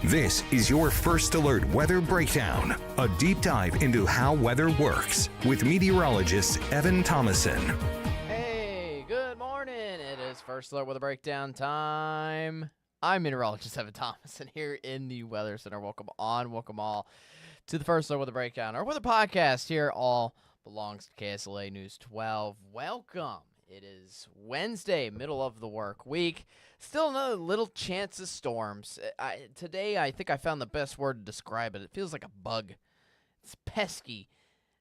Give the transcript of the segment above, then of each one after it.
This is your First Alert Weather Breakdown, a deep dive into how weather works with meteorologist Evan Thomason. Hey, good morning. It is First Alert Weather Breakdown time. I'm meteorologist Evan Thomason here in the Weather Center. Welcome all to the First Alert Weather Breakdown, our weather podcast here. All belongs to KSLA News 12. Welcome. It is Wednesday, middle of the work week. Still another little chance of storms. Today, I think I found the best word to describe it. It feels like a bug. It's pesky.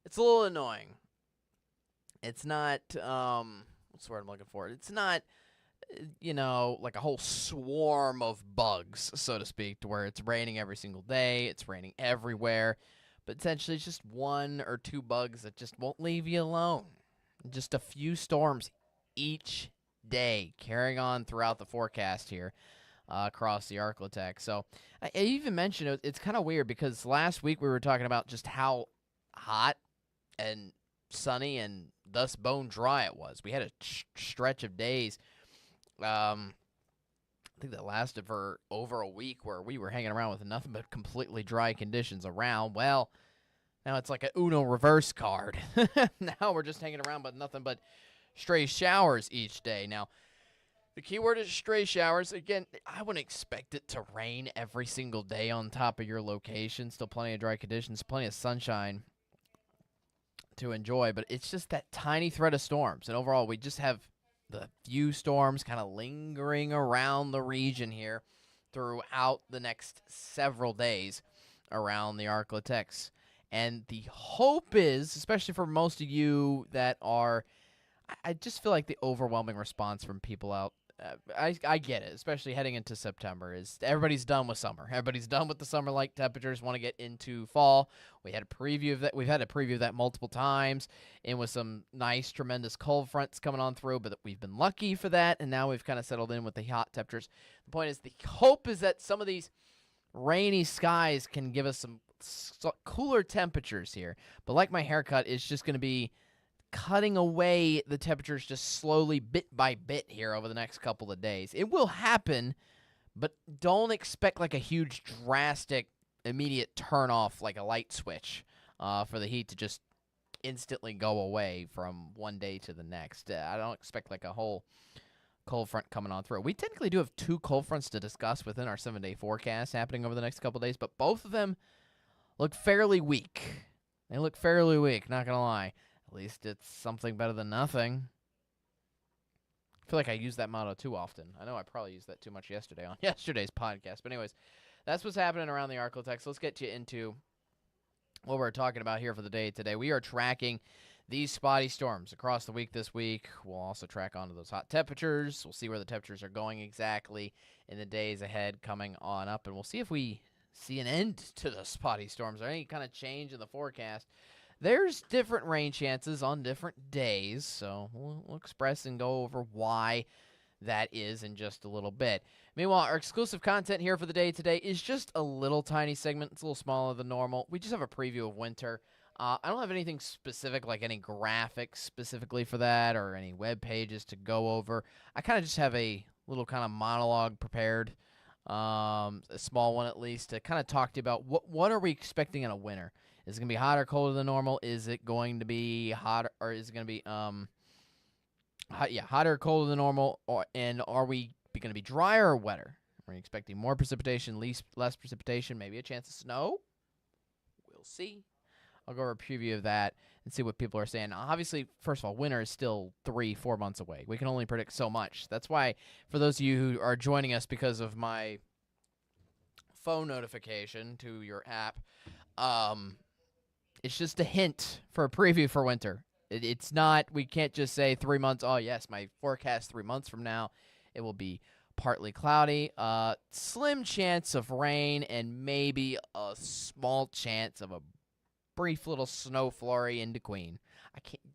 It's a little annoying. It's not, what's the word I'm looking for? It's not, like a whole swarm of bugs, so to speak, to where it's raining every single day. It's raining everywhere. But essentially, it's just one or two bugs that just won't leave you alone. Just a few storms each day carrying on throughout the forecast here across the ArkLaTex. So I even mentioned it's kind of weird because last week we were talking about just how hot and sunny and thus bone dry it was. We had a stretch of days, I think that lasted for over a week where we were hanging around with nothing but completely dry conditions around. Well, now it's like a Uno reverse card. Now we're just hanging around with nothing but stray showers each day. Now, the key word is stray showers. Again, I wouldn't expect it to rain every single day on top of your location. Still plenty of dry conditions, plenty of sunshine to enjoy, but it's just that tiny threat of storms. And overall, we just have the few storms kind of lingering around the region here throughout the next several days around the ArkLaTex. And the hope is, especially for most of you that are, I just feel like the overwhelming response from people out, I get it, especially heading into September, is everybody's done with summer. Everybody's done with the summer-like temperatures, want to get into fall. We had a preview of that. We've had a preview of that multiple times, and with some nice, tremendous cold fronts coming on through, but we've been lucky for that, and now we've kind of settled in with the hot temperatures. The point is, the hope is that some of these rainy skies can give us some cooler temperatures here. But like my haircut, it's just going to be cutting away the temperatures just slowly, bit by bit here over the next couple of days. It will happen, but don't expect like a huge, drastic, immediate turn off like a light switch for the heat to just instantly go away from one day to the next. I don't expect like a whole cold front coming on through. We technically do have two cold fronts to discuss within our 7-day forecast happening over the next couple of days, but both of them look fairly weak. They look fairly weak, not going to lie. At least it's something better than nothing. I feel like I use that motto too often. I know I probably used that too much yesterday on yesterday's podcast. But anyways, that's what's happening around the ArkLaTex. Let's get you into what we're talking about here for the day today. We are tracking these spotty storms across the week this week. We'll also track onto those hot temperatures. We'll see where the temperatures are going exactly in the days ahead coming on up. And we'll see if we see an end to the spotty storms or any kind of change in the forecast. There's different rain chances on different days, so we'll express and go over why that is in just a little bit. Meanwhile, our exclusive content here for the day today is just a little tiny segment. It's a little smaller than normal. We just have a preview of winter. I don't have anything specific, like any graphics specifically for that or any web pages to go over. I kind of just have a little kind of monologue prepared, a small one at least, to kind of talk to you about what are we expecting in a winter. Is it going to be hotter or colder than normal? Is it going to be hotter, or is it going to be hotter or colder than normal? And are we going to be drier or wetter? Are we expecting more precipitation, less precipitation, maybe a chance of snow? We'll see. I'll go over a preview of that and see what people are saying. Obviously, first of all, winter is still 3-4 months away. We can only predict so much. That's why, for those of you who are joining us because of my phone notification to your app, it's just a hint for a preview for winter. It's not, we can't just say 3 months, oh yes, my forecast 3 months from now, it will be partly cloudy, slim chance of rain, and maybe a small chance of a brief little snow flurry into Queen.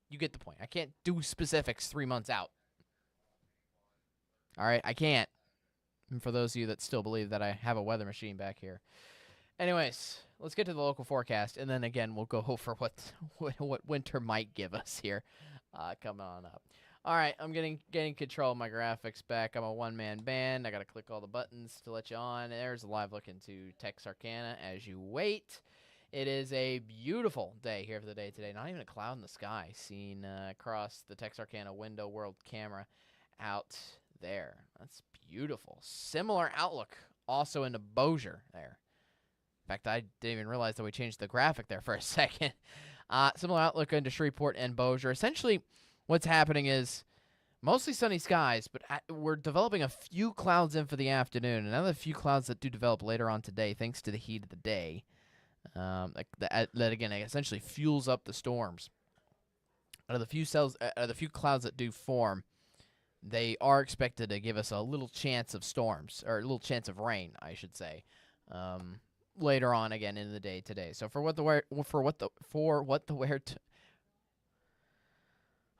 You get the point. I can't do specifics 3 months out. All right, I can't. And for those of you that still believe that I have a weather machine back here. Anyways, let's get to the local forecast, and then again we'll go over what winter might give us here coming on up. All right, I'm getting control of my graphics back. I'm a one-man band. I got to click all the buttons to let you on. There's a live look into Texarkana as you wait. It is a beautiful day here for the day today. Not even a cloud in the sky seen across the Texarkana window world camera out there. That's beautiful. Similar outlook also into Bossier there. In fact, I didn't even realize that we changed the graphic there for a second. Similar outlook into Shreveport and Bossier. Essentially, what's happening is mostly sunny skies, but we're developing a few clouds in for the afternoon. Another few clouds that do develop later on today, thanks to the heat of the day. That again essentially fuels up the storms. Out of the few clouds that do form, they are expected to give us a little chance of storms, or a little chance of rain, I should say, later on again in the day today. So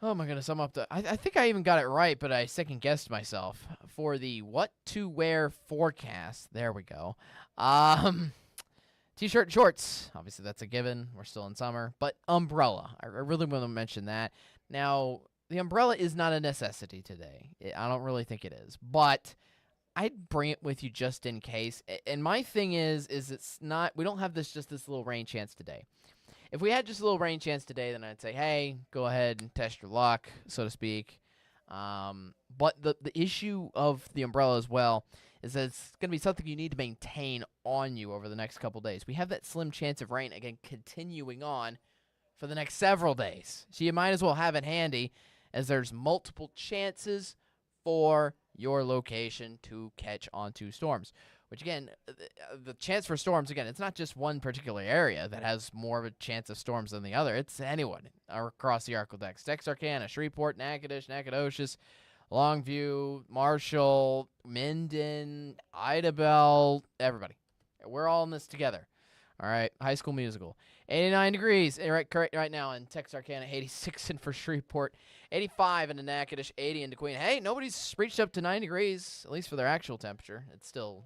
oh my goodness, I think I even got it right, but I second guessed myself for the what to wear forecast. There we go. T-shirt and shorts. Obviously, that's a given. We're still in summer. But umbrella. I really want to mention that. Now, the umbrella is not a necessity today. I don't really think it is. But I'd bring it with you just in case. And my thing is it's not, we don't have this little rain chance today. If we had just a little rain chance today, then I'd say, hey, go ahead and test your luck, so to speak. But the issue of the umbrella as well is that it's going to be something you need to maintain on you over the next couple days. We have that slim chance of rain, again, continuing on for the next several days. So you might as well have it handy, as there's multiple chances for your location to catch onto storms. Which, again, the chance for storms, again, it's not just one particular area that has more of a chance of storms than the other. It's anyone across the ArkLaTex. Texarkana, Shreveport, Natchitoches, Nacogdoches, Longview, Marshall, Minden, Idabel, everybody. We're all in this together. All right, High School Musical. 89 degrees right now in Texarkana, 86 in for Shreveport, 85 in Natchitoches, 80 in Queen. Hey, nobody's reached up to 9 degrees, at least for their actual temperature. It's still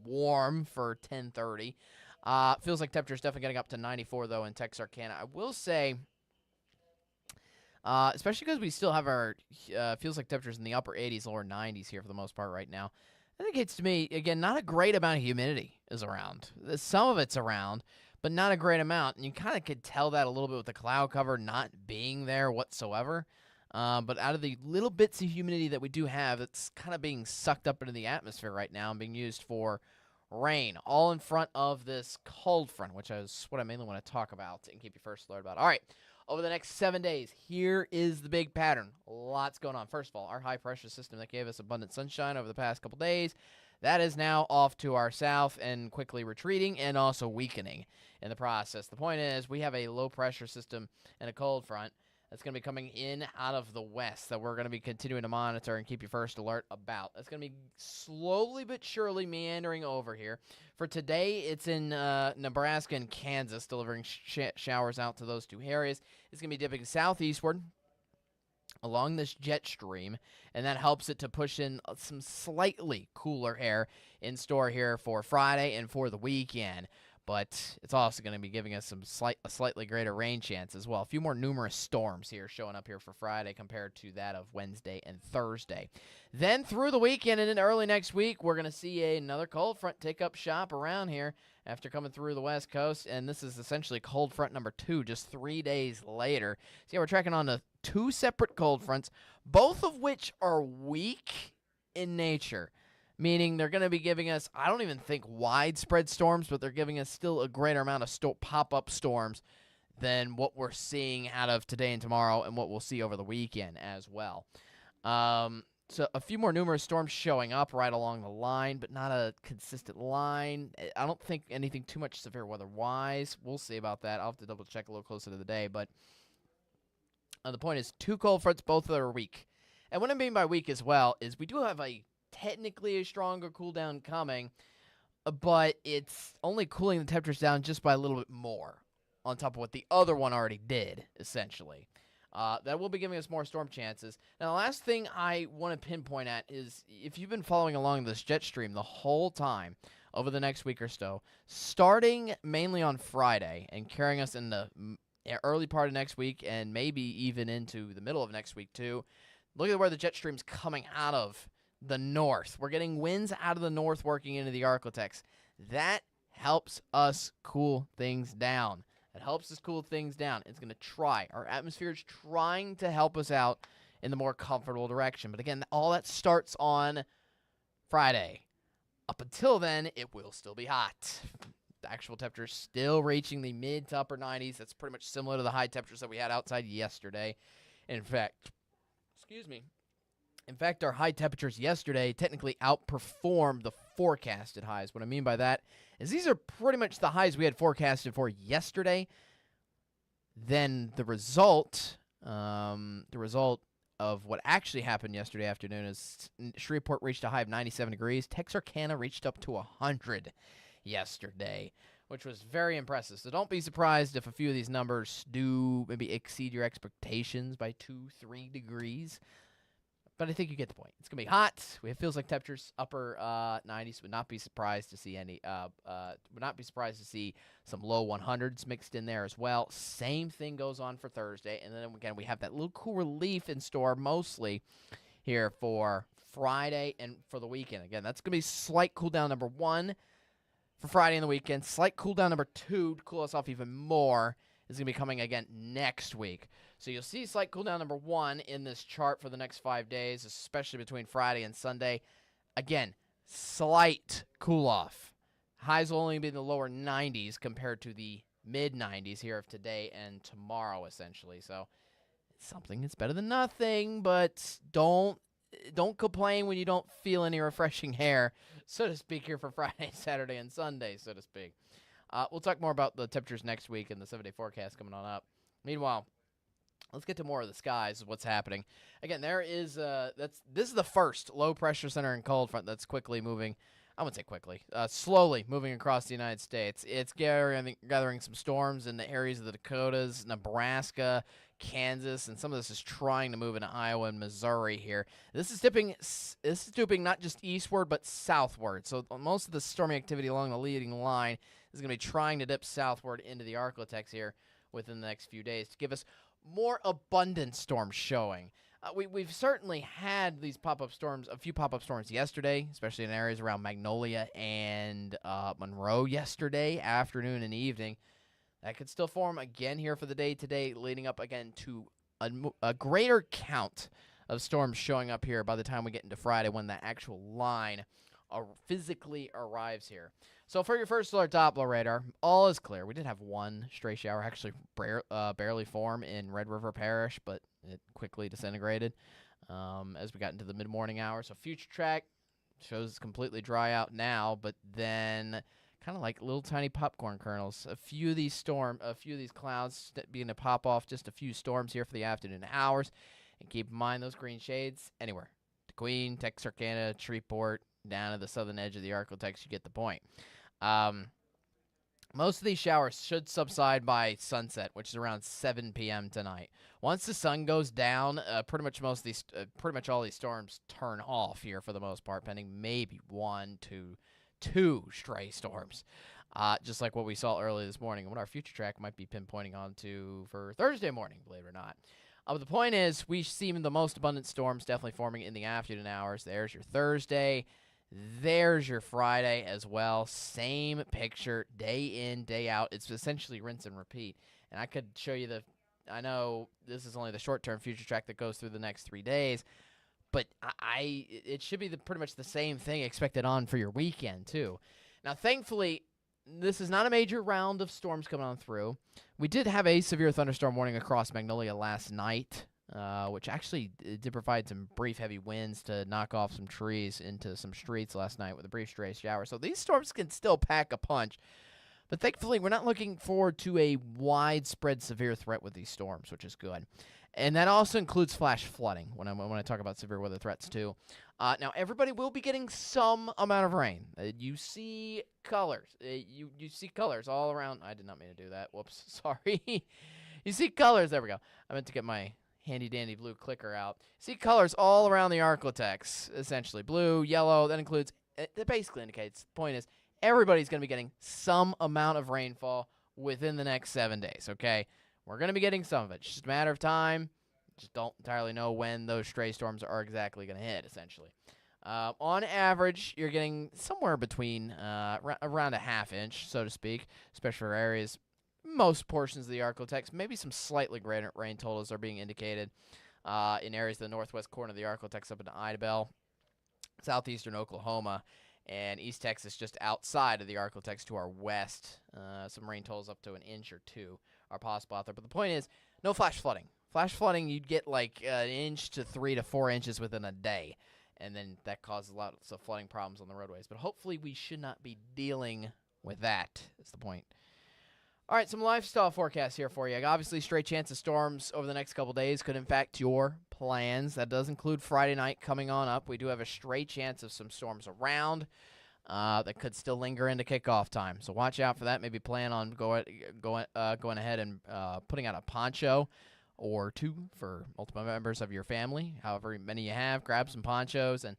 warm for 10:30. Feels like temperature's definitely getting up to 94, though, in Texarkana. I will say, especially because we still have our feels like temperatures in the upper 80s, lower 90s here for the most part right now. That indicates to me, again, not a great amount of humidity is around. Some of it's around, but not a great amount. And you kind of could tell that a little bit with the cloud cover not being there whatsoever. But out of the little bits of humidity that we do have, it's kind of being sucked up into the atmosphere right now and being used for rain, all in front of this cold front, which is what I mainly want to talk about and keep you first alert about. All right, over the next 7 days, here is the big pattern. Lots going on. First of all, our high-pressure system that gave us abundant sunshine over the past couple days, that is now off to our south and quickly retreating and also weakening in the process. The point is we have a low-pressure system and a cold front that's going to be coming in out of the west that we're going to be continuing to monitor and keep you first alert about. That's going to be slowly but surely meandering over here. For today, it's in Nebraska and Kansas, delivering showers out to those two areas. It's going to be dipping southeastward along this jet stream, and that helps it to push in some slightly cooler air in store here for Friday and for the weekend. But it's also going to be giving us a slightly greater rain chance as well. A few more numerous storms here showing up here for Friday compared to that of Wednesday and Thursday. Then through the weekend and into early next week, we're going to see another cold front take up shop around here after coming through the west coast. And this is essentially cold front number 2 just 3 days later. So yeah, we're tracking on to 2 separate cold fronts, both of which are weak in nature. Meaning they're going to be giving us, I don't even think widespread storms, but they're giving us still a greater amount of pop-up storms than what we're seeing out of today and tomorrow and what we'll see over the weekend as well. So a few more numerous storms showing up right along the line, but not a consistent line. I don't think anything too much severe weather-wise. We'll see about that. I'll have to double-check a little closer to the day. But the point is 2 cold fronts, both that are weak. And what I mean by weak as well is we do have technically a stronger cool down coming, but it's only cooling the temperatures down just by a little bit more on top of what the other one already did, essentially. That will be giving us more storm chances. Now, the last thing I want to pinpoint at is if you've been following along this jet stream the whole time over the next week or so, starting mainly on Friday and carrying us in the early part of next week and maybe even into the middle of next week too, Look at where the jet stream's coming out of the north. We're getting winds out of the north working into the ArkLaTex. That helps us cool things down. It helps us cool things down. It's going to try. Our atmosphere is trying to help us out in the more comfortable direction. But again, all that starts on Friday. Up until then, it will still be hot. The actual temperatures still reaching the mid to upper 90s. That's pretty much similar to the high temperatures that we had outside yesterday. In fact, our high temperatures yesterday technically outperformed the forecasted highs. What I mean by that is these are pretty much the highs we had forecasted for yesterday. Then the result of what actually happened yesterday afternoon is Shreveport reached a high of 97 degrees. Texarkana reached up to 100 yesterday, which was very impressive. So don't be surprised if a few of these numbers do maybe exceed your expectations by 2-3 degrees. But I think you get the point. It's going to be hot. It feels like temperatures upper 90s. Would not be surprised to see some low 100s mixed in there as well. Same thing goes on for Thursday. And then again, we have that little cool relief in store mostly here for Friday and for the weekend. Again, that's going to be slight cool down number 1 for Friday and the weekend. Slight cool down number 2 to cool us off even more is going to be coming again next week. So you'll see slight cool down number 1 in this chart for the next 5 days, especially between Friday and Sunday. Again, slight cool off. Highs will only be in the lower 90s compared to the mid 90s here of today and tomorrow, essentially. So it's something that's better than nothing, but don't complain when you don't feel any refreshing air, so to speak, here for Friday, Saturday, and Sunday, so to speak. We'll talk more about the temperatures next week and the 7-day forecast coming on up. Meanwhile, let's get to more of the skies, what's happening. Again, this is the first low-pressure center and cold front that's quickly moving. I wouldn't say quickly, slowly moving across the United States. It's gathering some storms in the areas of the Dakotas, Nebraska, Kansas, and some of this is trying to move into Iowa and Missouri here. This is dipping not just eastward but southward. So most of the stormy activity along the leading line is going to be trying to dip southward into the ArkLaTex here within the next few days to give us more abundant storms showing. We've certainly had these pop-up storms, a few pop-up storms yesterday, especially in areas around Magnolia and Monroe yesterday, afternoon and evening. That could still form again here for the day today, leading up again to a greater count of storms showing up here by the time we get into Friday when the actual line physically arrives here. So for your first alert Doppler radar, all is clear. We did have one stray shower actually barely form in Red River Parish, but it quickly disintegrated as we got into the mid-morning hours. So future track shows it's completely dry out now, but then kind of like little tiny popcorn kernels. A few of these clouds beginning to pop off, just a few storms here for the afternoon hours. And keep in mind those green shades anywhere. DeQueen, Texarkana, Shreveport, down to the southern edge of the ArkLaTex, you get the point. Most of these showers should subside by sunset, which is around 7 p.m. tonight. Once the sun goes down, pretty much all these storms turn off here for the most part, pending maybe 1 to 2 stray storms, just like what we saw earlier this morning and what our future track might be pinpointing onto for Thursday morning, believe it or not. But the point is, we see the most abundant storms definitely forming in the afternoon hours. There's your Thursday. There's your Friday as well. Same picture, day in, day out. It's essentially rinse and repeat. And I could show you I know this is only the short-term future track that goes through the next 3 days, but it should be pretty much the same thing expected on for your weekend, too. Now, thankfully, this is not a major round of storms coming on through. We did have a severe thunderstorm warning across Magnolia last night, which actually did provide some brief heavy winds to knock off some trees into some streets last night with a brief stray shower. So these storms can still pack a punch. But thankfully, we're not looking forward to a widespread severe threat with these storms, which is good. And that also includes flash flooding when I talk about severe weather threats, too. Now, everybody will be getting some amount of rain. You see colors. You see colors all around. I did not mean to do that. Whoops. Sorry. You see colors. There we go. I meant to get my handy-dandy blue clicker out. See colors all around the ArkLaTex, essentially. Blue, yellow. That basically indicates, the point is, everybody's going to be getting some amount of rainfall within the next 7 days, okay? We're going to be getting some of it. It's just a matter of time. just don't entirely know when those stray storms are exactly going to hit, essentially. On average, you're getting somewhere between around a half inch, so to speak, especially for areas, most portions of the ArkLaTex. Maybe some slightly greater rain totals are being indicated in areas of the northwest corner of the ArkLaTex up into Idabel, southeastern Oklahoma, and East Texas just outside of the ArkLaTex to our west. Some rain totals up to an inch or two are possible out there. But the point is, no flash flooding. Flash flooding, you'd get like an inch to 3 to 4 inches within a day. And then that causes lots of flooding problems on the roadways. But hopefully we should not be dealing with that, is the point. All right, some lifestyle forecasts here for you. Obviously, straight chance of storms over the next couple days could impact your plans. That does include Friday night coming on up. We do have a straight chance of some storms around that could still linger into kickoff time. So watch out for that. Maybe plan on going ahead and putting out a poncho or two for multiple members of your family. However many you have, grab some ponchos and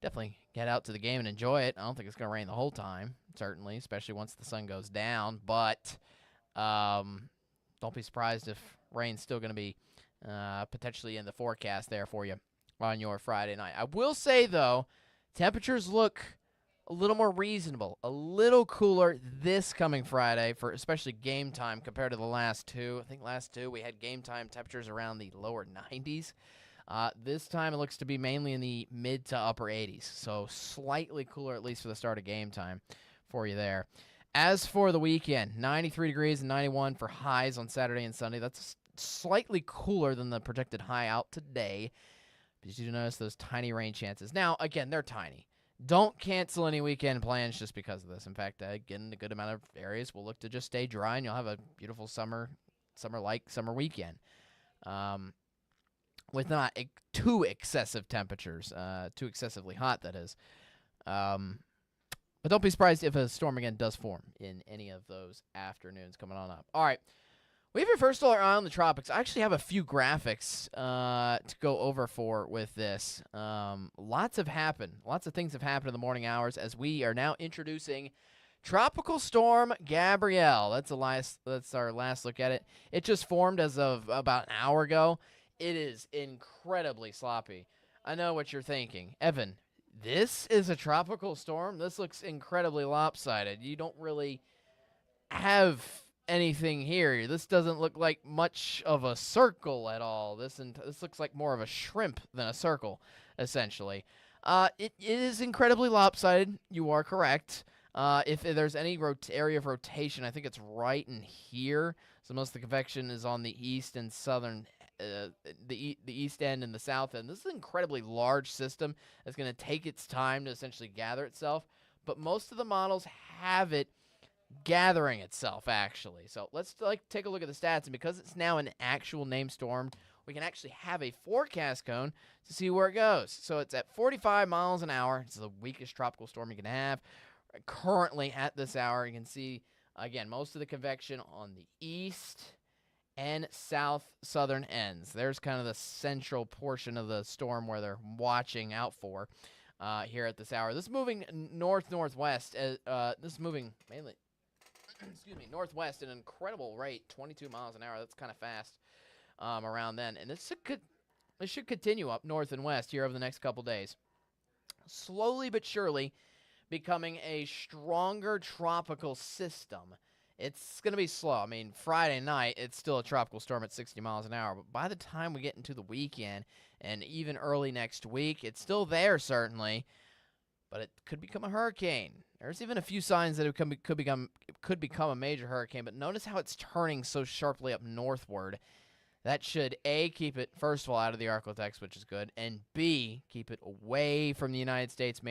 definitely get out to the game and enjoy it. I don't think it's going to rain the whole time, certainly, especially once the sun goes down. But don't be surprised if rain's still going to be potentially in the forecast there for you on your Friday night. I will say, though, temperatures look a little more reasonable, a little cooler this coming Friday for especially game time compared to the last two. I think last two we had game time temperatures around the lower 90s. This time it looks to be mainly in the mid to upper 80s, so slightly cooler at least for the start of game time for you there. As for the weekend, 93 degrees and 91 for highs on Saturday and Sunday. That's slightly cooler than the projected high out today, but you do notice those tiny rain chances. Now, again, they're tiny. Don't cancel any weekend plans just because of this. In fact, again, a good amount of areas will look to just stay dry, and you'll have a beautiful summer-like summer weekend. With not too excessive temperatures, too excessively hot, that is. But don't be surprised if a storm again does form in any of those afternoons coming on up. All right. We have your first alert on the tropics. I actually have a few graphics to go over with this. Lots have happened. Lots of things have happened in the morning hours as we are now introducing Tropical Storm Gabrielle. That's our last look at it. It just formed as of about an hour ago. It is incredibly sloppy. I know what you're thinking. Evan, this is a tropical storm? This looks incredibly lopsided. You don't really have anything here. This doesn't look like much of a circle at all. This looks like more of a shrimp than a circle, essentially. It is incredibly lopsided. You are correct. If there's any area of rotation, I think it's right in here. So most of the convection is on the east and southern, the east end and the south end. This is an incredibly large system that's going to take its time to essentially gather itself. But most of the models have it gathering itself, actually. So let's take a look at the stats, and because it's now an actual named storm, we can actually have a forecast cone to see where it goes. So it's at 45 miles an hour. It's the weakest tropical storm you can have. Currently at this hour, you can see again most of the convection on the east and southern ends. There's kind of the central portion of the storm where they're watching out for here at this hour. This is moving northwest. This is moving mainly northwest at an incredible rate, 22 miles an hour. That's kind of fast around then. And this should continue up north and west here over the next couple days. Slowly but surely becoming a stronger tropical system. It's going to be slow. I mean, Friday night, it's still a tropical storm at 60 miles an hour. But by the time we get into the weekend and even early next week, it's still there, certainly. But it could become a hurricane. There's even a few signs that it could become a major hurricane. But notice how it's turning so sharply up northward. That should, A, keep it, first of all, out of the ArkLaTex, which is good, and B, keep it away from the United States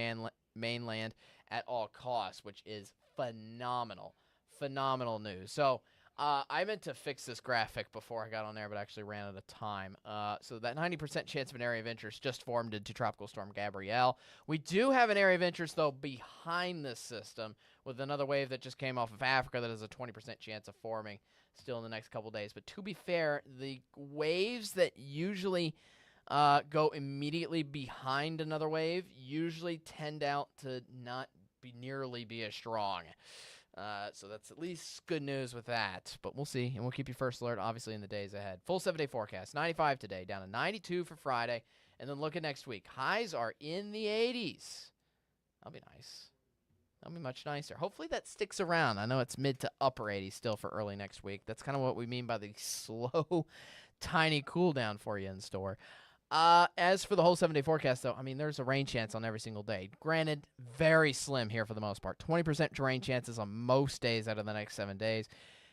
mainland at all costs, which is phenomenal. Phenomenal news. So I meant to fix this graphic before I got on there, but I actually ran out of time. So that 90% chance of an area of interest just formed into Tropical Storm Gabrielle. We do have an area of interest, though, behind this system with another wave that just came off of Africa that has a 20% chance of forming still in the next couple days. But to be fair, the waves that usually go immediately behind another wave usually tend out to not nearly be as strong. So that's at least good news with that. But we'll see, and we'll keep you first alert, obviously, in the days ahead. Full 7-day forecast, 95 today, down to 92 for Friday. And then look at next week. Highs are in the 80s. That'll be nice. That'll be much nicer. Hopefully that sticks around. I know it's mid to upper 80s still for early next week. That's kind of what we mean by the slow, tiny cool down for you in store. As for the whole 7-day forecast, though, I mean, there's a rain chance on every single day. Granted, very slim here for the most part. 20% rain chances on most days out of the next 7 days.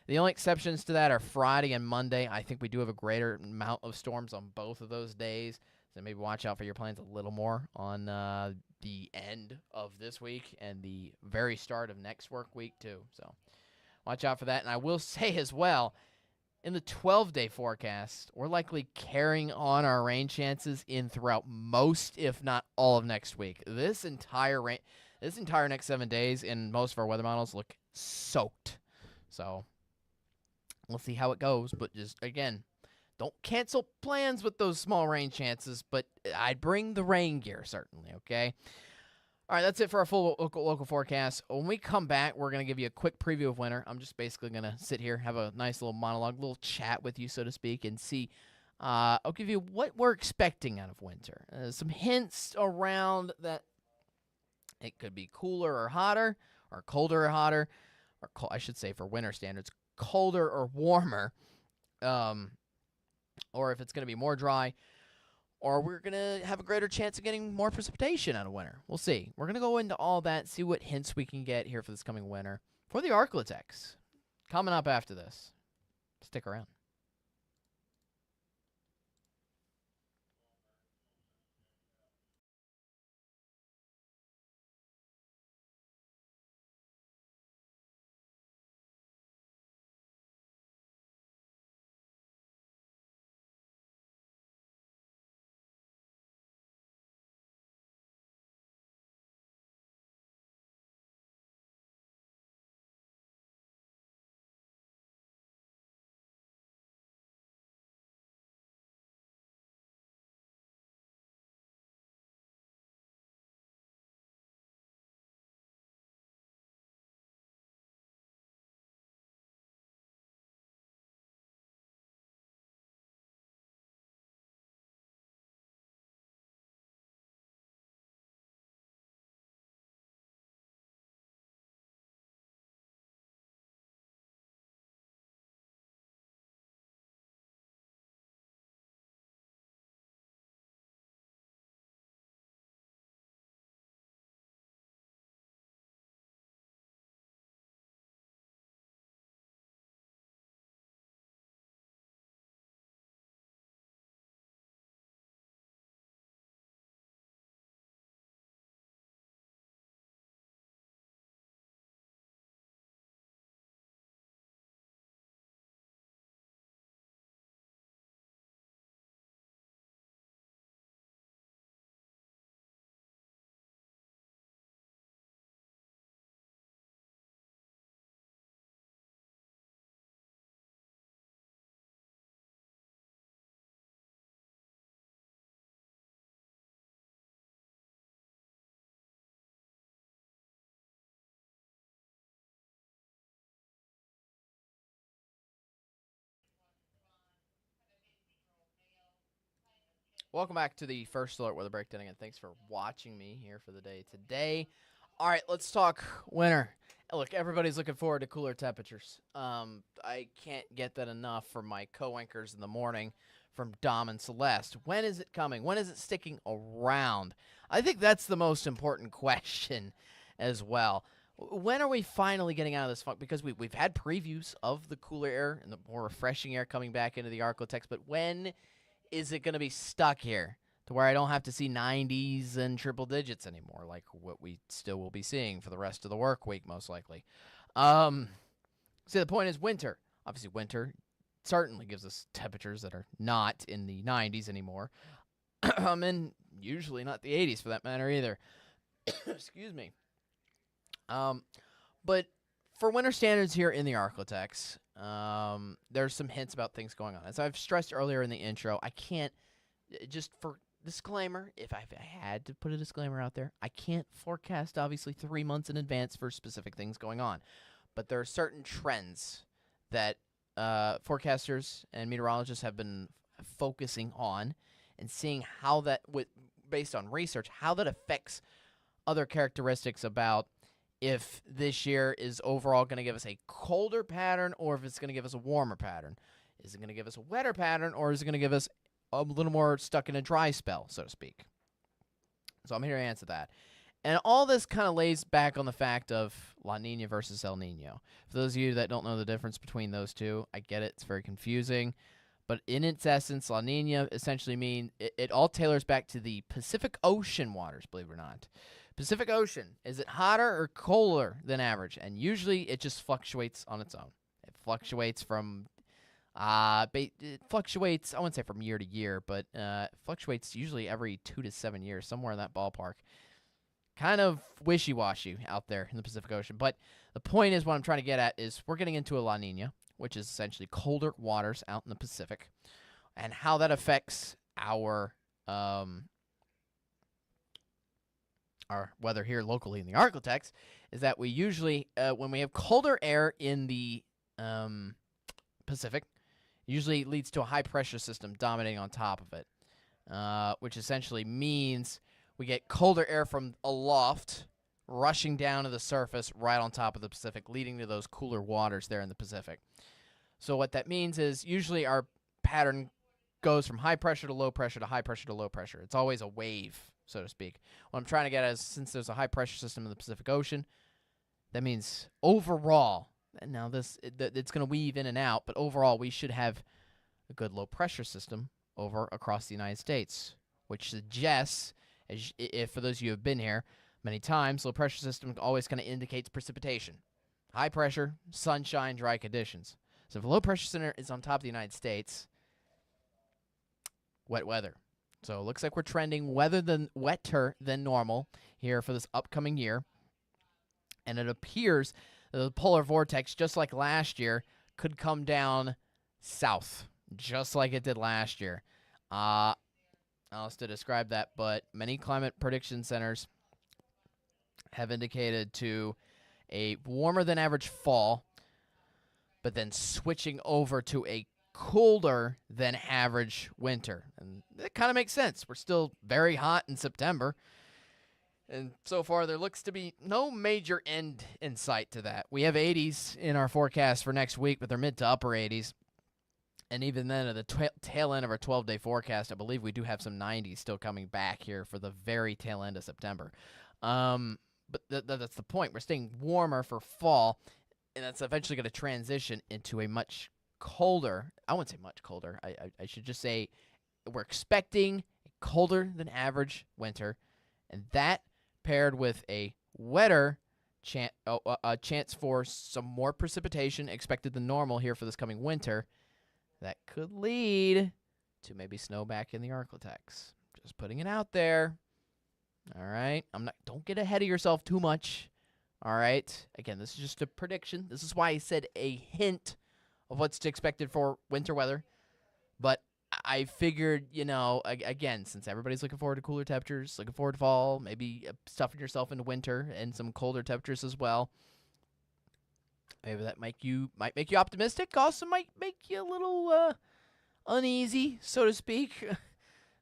The only exceptions to that are Friday and Monday. I think we do have a greater amount of storms on both of those days. So maybe watch out for your plans a little more on the end of this week and the very start of next work week, too. So watch out for that. And I will say as well, in the 12-day forecast, we're likely carrying on our rain chances in throughout most, if not all, of next week. This entire next 7 days in most of our weather models look soaked. So we'll see how it goes. But just, again, don't cancel plans with those small rain chances, but I'd bring the rain gear, certainly, okay? All right, that's it for our full local forecast. When we come back, we're going to give you a quick preview of winter. I'm just basically going to sit here, have a nice little monologue, little chat with you, so to speak, and see. I'll give you what we're expecting out of winter. Some hints around that it could be cooler or hotter, or colder or hotter, or I should say for winter standards, colder or warmer, or if it's going to be more dry, or we're going to have a greater chance of getting more precipitation out of winter. We'll see. We're going to go into all that, see what hints we can get here for this coming winter for the ArkLaTex. Coming up after this. Stick around. Welcome back to the First Alert Weather Breakdown again. Thanks for watching me here for the day today. All right, let's talk winter. Look, everybody's looking forward to cooler temperatures. I can't get that enough from my co-anchors in the morning from Dom and Celeste. When is it coming? When is it sticking around? I think that's the most important question as well. When are we finally getting out of this funk? Because we've had previews of the cooler air and the more refreshing air coming back into the ArkLaTex, but when is it going to be stuck here to where I don't have to see 90s and triple digits anymore, like what we still will be seeing for the rest of the work week, most likely? See, the point is winter. Obviously, winter certainly gives us temperatures that are not in the 90s anymore, and usually not the 80s for that matter either. Excuse me. But for winter standards here in the ArkLaTex, there's some hints about things going on. As I've stressed earlier in the intro, I can't, just for disclaimer, if I had to put a disclaimer out there, I can't forecast, obviously, 3 months in advance for specific things going on. but there are certain trends that forecasters and meteorologists have been focusing on and seeing how that, based on research, how that affects other characteristics about if this year is overall going to give us a colder pattern or if it's going to give us a warmer pattern. Is it going to give us a wetter pattern, or is it going to give us a little more stuck in a dry spell, so to speak? So I'm here to answer that. And all this kind of lays back on the fact of La Nina versus El Nino. For those of you that don't know the difference between those two, I get it. It's very confusing. But in its essence, La Nina essentially means it all tailors back to the Pacific Ocean waters, believe it or not. Pacific Ocean, is it hotter or colder than average? And usually it just fluctuates on its own. It fluctuates from, it fluctuates, I wouldn't say from year to year, but it fluctuates usually every 2 to 7 years, somewhere in that ballpark. Kind of wishy-washy out there in the Pacific Ocean. But the point is, what I'm trying to get at is we're getting into a La Nina, which is essentially colder waters out in the Pacific, and how that affects our weather here locally in the ArkLaTex is that we usually, when we have colder air in the Pacific, usually leads to a high-pressure system dominating on top of it, which essentially means we get colder air from aloft rushing down to the surface right on top of the Pacific, leading to those cooler waters there in the Pacific. So what that means is usually our pattern goes from high pressure to low pressure to high pressure to low pressure. It's always a wave, so to speak. What I'm trying to get at is, since there's a high pressure system in the Pacific Ocean, that means overall, and now it's going to weave in and out, but overall we should have a good low pressure system over across the United States, which suggests, if for those of you who have been here many times, low pressure system always kind of indicates precipitation. High pressure, sunshine, dry conditions. So if a low pressure center is on top of the United States, wet weather. So it looks like we're trending wetter than normal here for this upcoming year. And it appears that the polar vortex, just like last year, could come down south, just like it did last year. I don't know to describe that, but many climate prediction centers have indicated to a warmer than average fall, but then switching over to a colder than average winter. And that kind of makes sense. We're still very hot in September, and so far there looks to be no major end in sight to that. We have 80s in our forecast for next week, but they're mid to upper 80s. And even then, at the tail end of our 12-day forecast, I believe we do have some 90s still coming back here for the very tail end of September. But that's the point. We're staying warmer for fall, and that's eventually going to transition into a much colder, I wouldn't say much colder, I should just say we're expecting a colder than average winter, and that paired with a wetter chance for some more precipitation expected than normal here for this coming winter, that could lead to maybe snow back in the ArkLaTex. Just putting it out there. All right? Don't get ahead of yourself too much. All right? Again, this is just a prediction. This is why I said a hint of what's expected for winter weather. But I figured, again, since everybody's looking forward to cooler temperatures, looking forward to fall, maybe stuffing yourself into winter and some colder temperatures as well. Maybe that might make you optimistic. Also might make you a little uneasy, so to speak.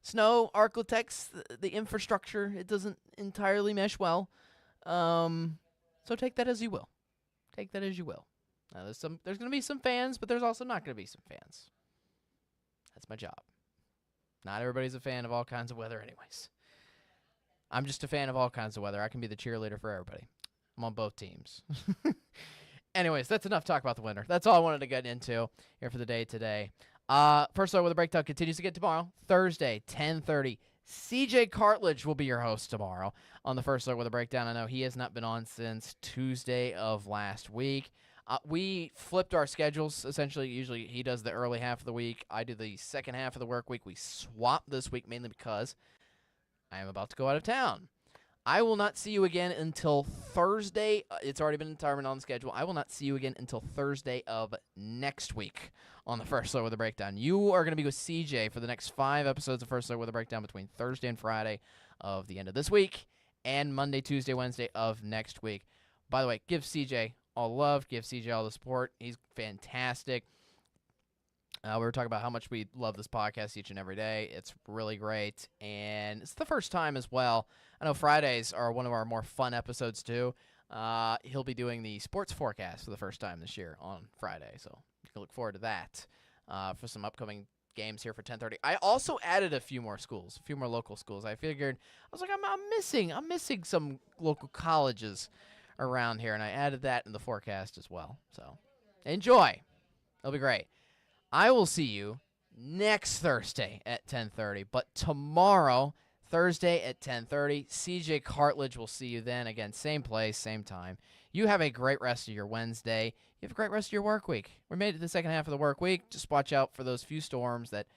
Snow, ArkLaTex, the infrastructure, it doesn't entirely mesh well. So take that as you will. Take that as you will. Now, there's going to be some fans, but there's also not going to be some fans. That's my job. Not everybody's a fan of all kinds of weather anyways. I'm just a fan of all kinds of weather. I can be the cheerleader for everybody. I'm on both teams. Anyways, that's enough talk about the winter. That's all I wanted to get into here for the day today. First Look with a Breakdown continues again tomorrow, Thursday, 10:30. CJ Cartledge will be your host tomorrow on the First Look with a Breakdown. I know he has not been on since Tuesday of last week. We flipped our schedules, essentially. Usually he does the early half of the week. I do the second half of the work week. We swapped this week mainly because I am about to go out of town. I will not see you again until Thursday. It's already been determined on the schedule. I will not see you again until Thursday of next week on the First Look with a Breakdown. You are going to be with CJ for the next 5 episodes of First Look with a Breakdown between Thursday and Friday of the end of this week and Monday, Tuesday, Wednesday of next week. By the way, give CJ all love. Give CJ all the support. He's fantastic. We were talking about how much we love this podcast each and every day. It's really great. And it's the first time as well. I know Fridays are one of our more fun episodes, too. He'll be doing the sports forecast for the first time this year on Friday. So you can look forward to that for some upcoming games here for 10:30. I also added a few more schools, a few more local schools. I figured, I was like, I'm missing some local colleges around here. And I added that in the forecast as well. So enjoy. It'll be great. I will see you next Thursday at 10:30, but tomorrow, Thursday at 10:30, CJ Cartledge will see you then. Again, same place, same time. You have a great rest of your Wednesday. You have a great rest of your work week. We made it to the second half of the work week. Just watch out for those few storms that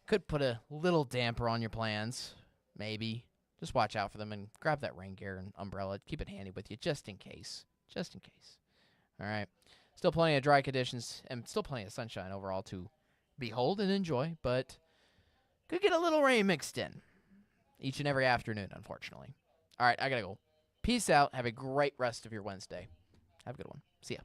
could put a little damper on your plans, maybe. Just watch out for them and grab that rain gear and umbrella. Keep it handy with you just in case. Just in case. All right. Still plenty of dry conditions and still plenty of sunshine overall to behold and enjoy, but could get a little rain mixed in each and every afternoon, unfortunately. All right, I got to go. Peace out. Have a great rest of your Wednesday. Have a good one. See ya.